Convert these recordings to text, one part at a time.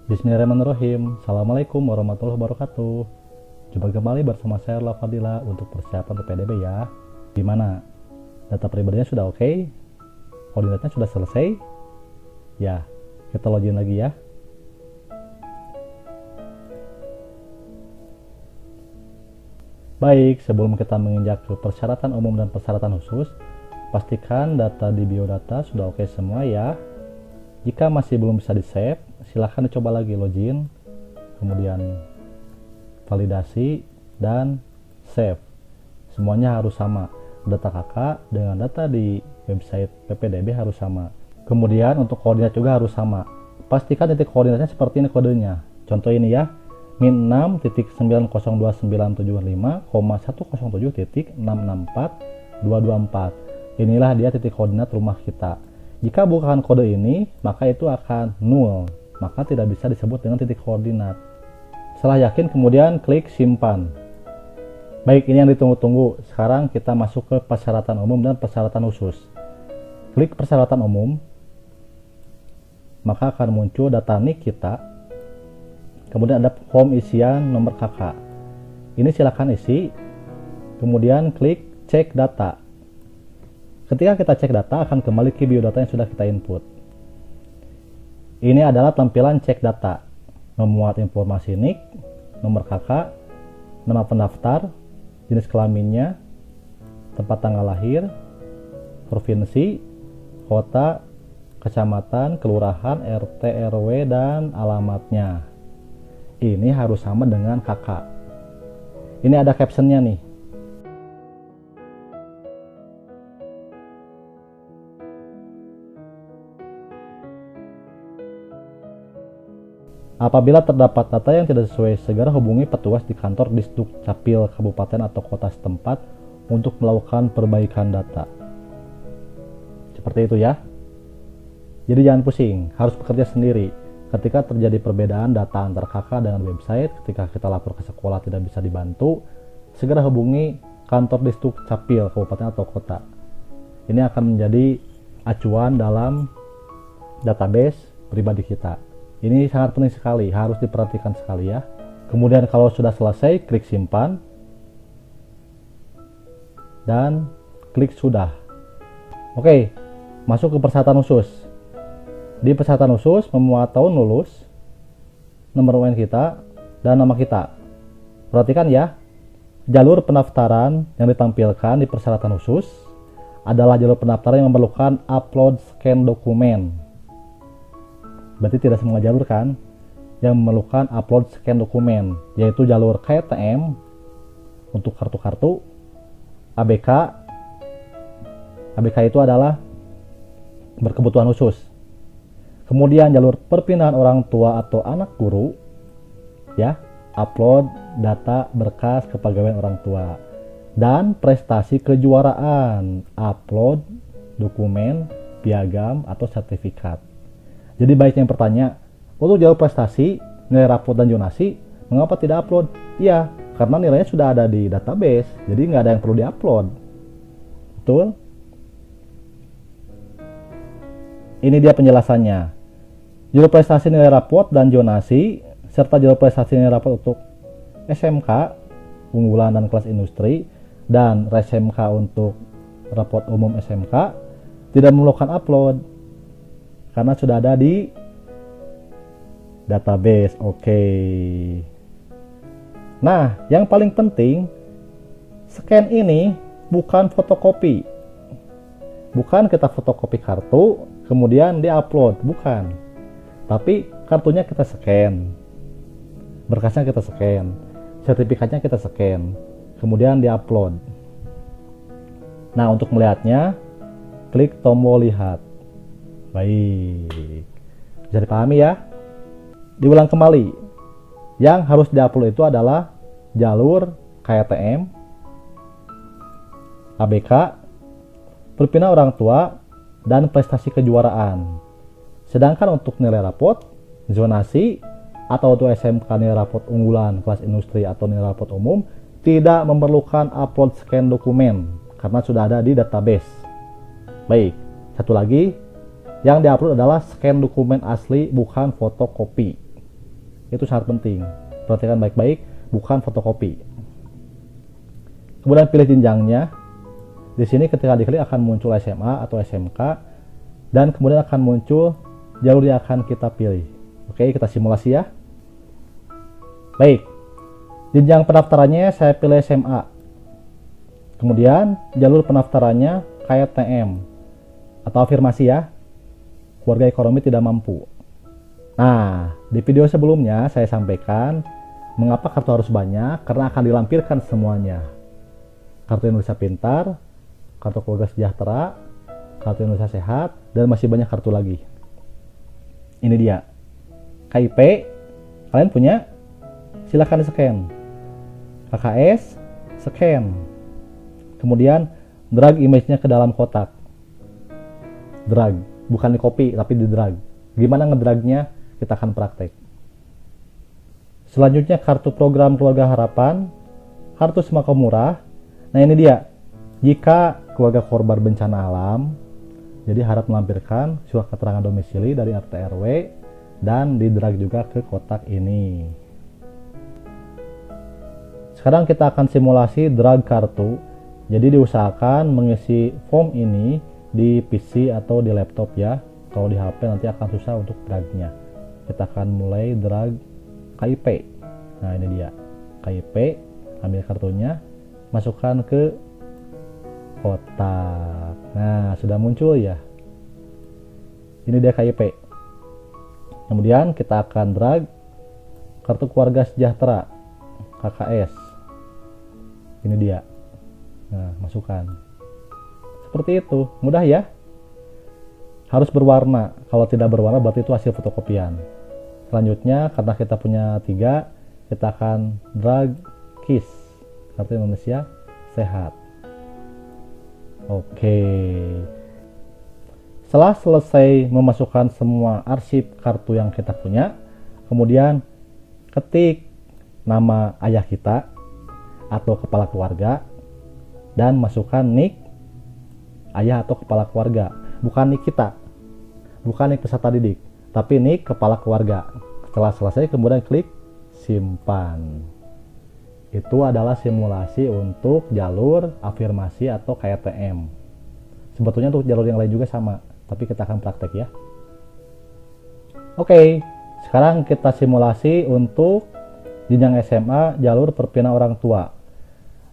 Bismillahirrahmanirrahim. Assalamualaikum warahmatullahi wabarakatuh. Jumpa kembali bersama saya Fadila untuk persiapan PPDB ya. Gimana? Data pribadinya sudah oke? Koordinatnya sudah selesai? Ya, kita login lagi ya. Baik, sebelum kita menginjak ke persyaratan umum dan persyaratan khusus, pastikan data di biodata sudah oke semua ya. Jika masih belum bisa di-save, silahkan dicoba lagi login, kemudian validasi, dan save. Semuanya harus sama. Data kakak dengan data di website PPDB harus sama. Kemudian untuk koordinat juga harus sama. Pastikan titik koordinatnya seperti ini kodenya. Contoh ini ya, min 6.902.107.664.224. Inilah dia titik koordinat rumah kita. Jika bukan kode ini, maka itu akan null, maka tidak bisa disebut dengan titik koordinat. Setelah yakin, kemudian klik simpan. Baik, ini yang ditunggu-tunggu. Sekarang kita masuk ke persyaratan umum dan persyaratan khusus. Klik persyaratan umum, maka akan muncul data NIK kita. Kemudian ada form isian nomor kakak. Ini silakan isi, kemudian klik cek data. Ketika kita cek data, akan kembali ke biodata yang sudah kita input. Ini adalah tampilan cek data. Memuat informasi NIK, nomor kakak, nama pendaftar, jenis kelaminnya, tempat tanggal lahir, provinsi, kota, kecamatan, kelurahan, RT, RW, dan alamatnya. Ini harus sama dengan kakak. Ini ada captionnya nih. Apabila terdapat data yang tidak sesuai, segera hubungi petugas di kantor Disdukcapil kabupaten atau kota setempat untuk melakukan perbaikan data. Seperti itu ya. Jadi jangan pusing, harus bekerja sendiri. Ketika terjadi perbedaan data antar kakak dengan website, ketika kita lapor ke sekolah tidak bisa dibantu, segera hubungi kantor Disdukcapil kabupaten atau kota. Ini akan menjadi acuan dalam database pribadi kita. Ini sangat penting sekali, harus diperhatikan sekali ya. Kemudian kalau sudah selesai, klik simpan dan klik sudah. Oke, masuk ke persyaratan khusus. Di persyaratan khusus, memuat tahun lulus, nomor UN kita, dan nama kita. Perhatikan ya, jalur pendaftaran yang ditampilkan di persyaratan khusus adalah jalur pendaftaran yang memerlukan upload scan dokumen. Berarti tidak semua jalur kan yang memerlukan upload scan dokumen, yaitu jalur KTM untuk kartu-kartu, ABK. ABK itu adalah berkebutuhan khusus. Kemudian jalur perpindahan orang tua atau anak guru, ya, upload data berkas kepegawaian orang tua. Dan prestasi kejuaraan, upload dokumen, piagam atau sertifikat. Jadi baik yang bertanya, untuk jalur prestasi, nilai rapot dan zonasi, mengapa tidak upload? Iya, karena nilainya sudah ada di database, jadi nggak ada yang perlu diupload. Betul? Ini dia penjelasannya. Jalur prestasi nilai rapot dan zonasi, serta jalur prestasi nilai rapot untuk SMK, unggulan dan kelas industri, dan RSMK untuk rapot umum SMK, tidak memerlukan upload. Karena sudah ada di database. Oke. Nah, yang paling penting, scan ini bukan fotokopi. Bukan kita fotokopi kartu, kemudian diupload. Bukan. Tapi kartunya kita scan. Berkasnya kita scan. Sertifikatnya kita scan. Kemudian diupload. Nah, untuk melihatnya, klik tombol lihat. Baik, bisa dipahami ya. Diulang kembali, yang harus diupload itu adalah jalur KTM, ABK, perpindahan orang tua, dan prestasi kejuaraan. Sedangkan untuk nilai rapot, zonasi, atau untuk SMK nilai rapot unggulan, kelas industri, atau nilai rapot umum, tidak memerlukan upload scan dokumen, karena sudah ada di database. Baik, satu lagi, yang diupload adalah scan dokumen asli, bukan fotokopi. Itu sangat penting. Perhatikan baik-baik, bukan fotokopi. Kemudian pilih jenjangnya. Di sini ketika diklik akan muncul SMA atau SMK, dan kemudian akan muncul jalur yang akan kita pilih. Oke, kita simulasi ya. Baik, jenjang pendaftarannya saya pilih SMA. Kemudian jalur pendaftarannya KTM atau afirmasi ya, keluarga ekonomi tidak mampu. Nah, di video sebelumnya saya sampaikan mengapa kartu harus banyak, karena akan dilampirkan semuanya. Kartu Indonesia Pintar, kartu keluarga sejahtera, kartu Indonesia Sehat, dan masih banyak kartu lagi. Ini dia. KIP, kalian punya? Silahkan di-scan. KKS, scan. Kemudian drag image-nya ke dalam kotak. Drag, bukan di copy tapi di drag. Gimana ngedragnya? Kita akan praktek. Selanjutnya kartu program Keluarga Harapan, kartu sembako murah. Nah ini dia. Jika keluarga korban bencana alam, jadi harap melampirkan surat keterangan domisili dari RT RW dan didrag juga ke kotak ini. Sekarang kita akan simulasi drag kartu. Jadi diusahakan mengisi form ini di PC atau di laptop ya. Kalau di HP nanti akan susah untuk dragnya. Kita akan mulai drag KIP. Nah ini dia KIP. Ambil kartunya, masukkan ke kotak. Nah sudah muncul ya. Ini dia KIP. Kemudian kita akan drag kartu keluarga sejahtera KKS. Ini dia. Nah masukkan. Seperti itu, mudah ya. Harus berwarna. Kalau tidak berwarna berarti itu hasil fotokopian. Selanjutnya karena kita punya 3, kita akan drag KIS, kartu Indonesia Sehat. Oke. Setelah selesai memasukkan semua arsip kartu yang kita punya, kemudian ketik nama ayah kita atau kepala keluarga dan masukkan nik ayah atau kepala keluarga, bukan nik kita, bukan nik peserta didik, tapi nik kepala keluarga. Setelah selesai kemudian klik simpan. Itu adalah simulasi untuk jalur afirmasi atau KTM. Sebetulnya untuk jalur yang lain juga sama, tapi kita akan praktek ya. Oke, sekarang kita simulasi untuk jenjang SMA jalur perpindahan orang tua.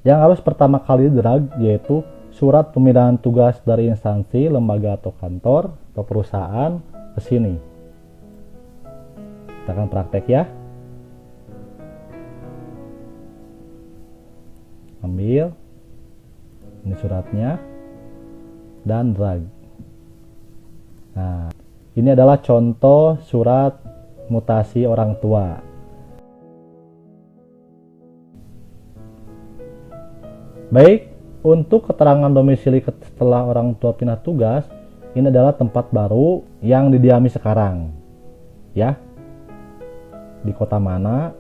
Yang harus pertama kali drag yaitu surat pemindahan tugas dari instansi, lembaga atau kantor atau perusahaan ke sini. Kita akan praktek ya. Ambil ini suratnya dan drag. Nah, ini adalah contoh surat mutasi orang tua. Baik, untuk keterangan domisili setelah orang tua pindah tugas, ini adalah tempat baru yang didiami sekarang. Ya. Di kota mana,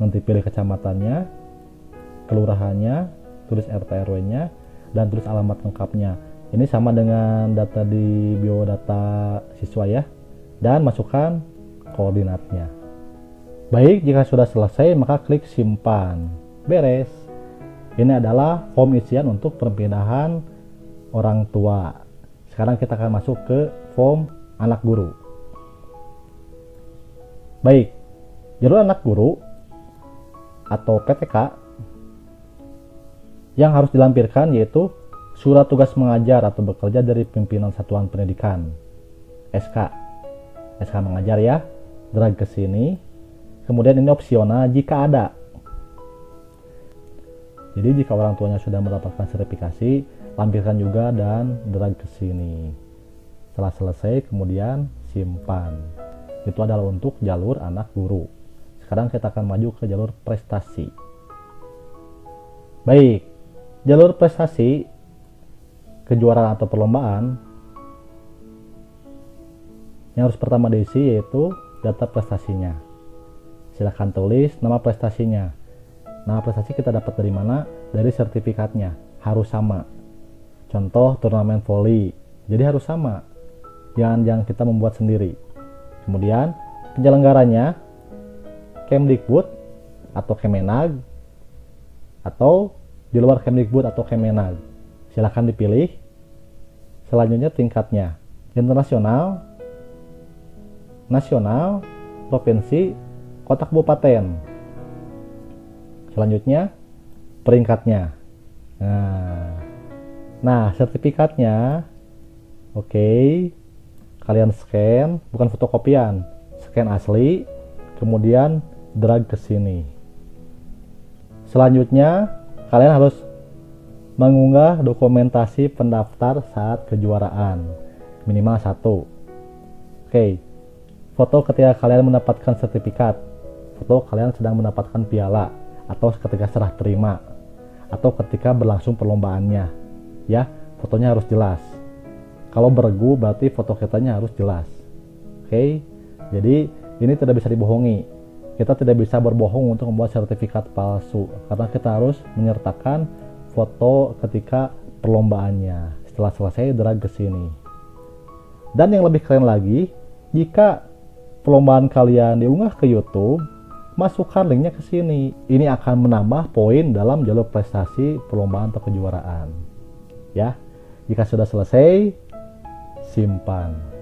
nanti pilih kecamatannya, kelurahannya, tulis RT RW-nya, dan tulis alamat lengkapnya. Ini sama dengan data di biodata siswa ya. Dan masukkan koordinatnya. Baik, jika sudah selesai maka klik simpan. Beres. Ini adalah form isian untuk perpindahan orang tua. Sekarang kita akan masuk ke form anak guru. Baik, jalur anak guru atau PTK yang harus dilampirkan yaitu surat tugas mengajar atau bekerja dari pimpinan satuan pendidikan. SK mengajar ya. Drag ke sini. Kemudian ini opsional jika ada. Jadi jika orang tuanya sudah mendapatkan sertifikasi, lampirkan juga dan drag ke sini. Setelah selesai kemudian simpan. Itu adalah untuk jalur anak guru. Sekarang kita akan maju ke jalur prestasi. Baik, jalur prestasi kejuaraan atau perlombaan yang harus pertama diisi yaitu data prestasinya. Silahkan tulis nama prestasinya. Nama prestasi kita dapat dari mana? Dari sertifikatnya. Harus sama. Contoh turnamen voli. Jadi harus sama. Jangan kita membuat sendiri. Kemudian penyelenggaranya Kemdikbud atau Kemenag, atau di luar Kemdikbud atau Kemenag. Silahkan dipilih. Selanjutnya tingkatnya, internasional, nasional, provinsi, kota kabupaten. Selanjutnya peringkatnya. Nah, sertifikatnya, oke, kalian scan, bukan fotokopian, scan asli, kemudian drag ke sini. Selanjutnya, kalian harus mengunggah dokumentasi pendaftar saat kejuaraan, minimal 1. Oke, foto ketika kalian mendapatkan sertifikat, foto kalian sedang mendapatkan piala, atau ketika serah terima, atau ketika berlangsung perlombaannya. Ya, fotonya harus jelas. Kalau beregu berarti foto kitanya harus jelas. Oke, jadi ini tidak bisa dibohongi. Kita tidak bisa berbohong untuk membuat sertifikat palsu, karena kita harus menyertakan foto ketika perlombaannya. Setelah selesai, drag ke sini. Dan yang lebih keren lagi, jika perlombaan kalian diunggah ke YouTube, masukkan linknya ke sini. Ini akan menambah poin dalam jalur prestasi perlombaan atau kejuaraan. Ya, jika sudah selesai, simpan.